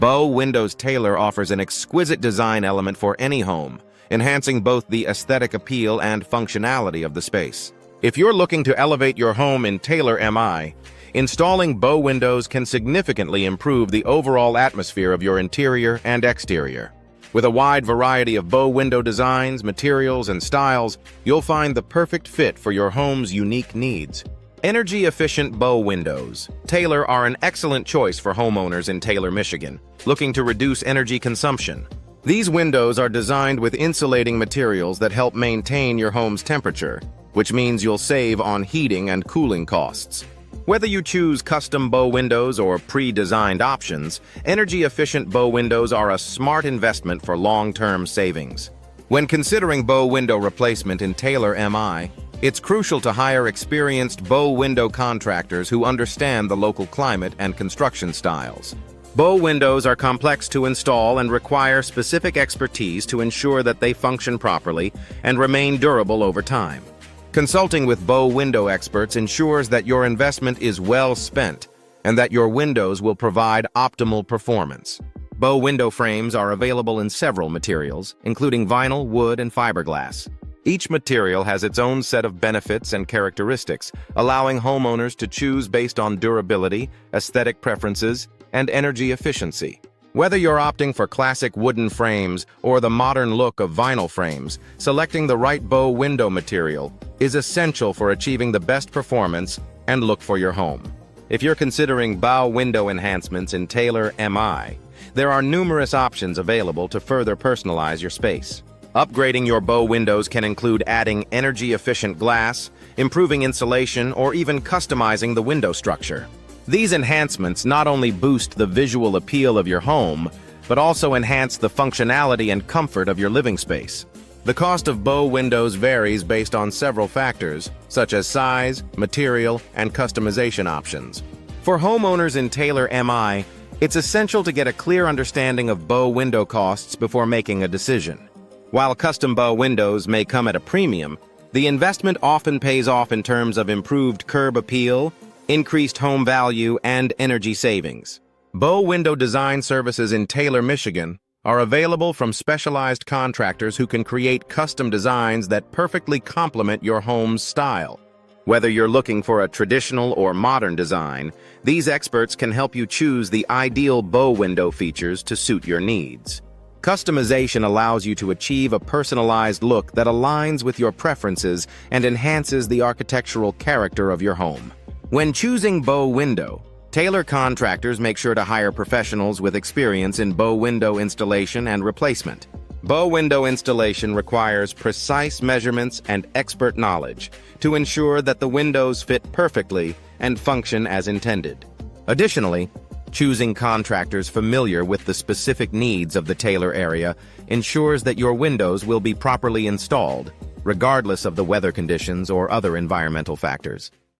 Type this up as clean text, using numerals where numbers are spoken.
Bow Windows Taylor offers an exquisite design element for any home, enhancing both the aesthetic appeal and functionality of the space. If you're looking to elevate your home in Taylor MI, installing bow windows can significantly improve the overall atmosphere of your interior and exterior. With a wide variety of bow window designs, materials, and styles, you'll find the perfect fit for your home's unique needs. Energy-efficient bow windows. Taylor are an excellent choice for homeowners in Taylor, Michigan, looking to reduce energy consumption. These windows are designed with insulating materials that help maintain your home's temperature, which means you'll save on heating and cooling costs. Whether you choose custom bow windows or pre-designed options, energy-efficient bow windows are a smart investment for long-term savings. When considering bow window replacement in Taylor MI, it's crucial to hire experienced bow window contractors who understand the local climate and construction styles. Bow windows are complex to install and require specific expertise to ensure that they function properly and remain durable over time. Consulting with bow window experts ensures that your investment is well spent and that your windows will provide optimal performance. Bow window frames are available in several materials, including vinyl, wood, and fiberglass. Each material has its own set of benefits and characteristics, allowing homeowners to choose based on durability, aesthetic preferences, and energy efficiency. Whether you're opting for classic wooden frames or the modern look of vinyl frames, selecting the right bow window material is essential for achieving the best performance and look for your home. If you're considering bow window enhancements in Taylor MI, there are numerous options available to further personalize your space. Upgrading your bow windows can include adding energy-efficient glass, improving insulation, or even customizing the window structure. These enhancements not only boost the visual appeal of your home, but also enhance the functionality and comfort of your living space. The cost of bow windows varies based on several factors, such as size, material, and customization options. For homeowners in Taylor MI, it's essential to get a clear understanding of bow window costs before making a decision. While custom bow windows may come at a premium, the investment often pays off in terms of improved curb appeal, increased home value, and energy savings. Bow window design services in Taylor, Michigan are available from specialized contractors who can create custom designs that perfectly complement your home's style. Whether you're looking for a traditional or modern design, these experts can help you choose the ideal bow window features to suit your needs. Customization allows you to achieve a personalized look that aligns with your preferences and enhances the architectural character of your home. When choosing bow window, Taylor contractors make sure to hire professionals with experience in bow window installation and replacement. Bow window installation requires precise measurements and expert knowledge to ensure that the windows fit perfectly and function as intended. Additionally, choosing contractors familiar with the specific needs of the Taylor area ensures that your windows will be properly installed, regardless of the weather conditions or other environmental factors.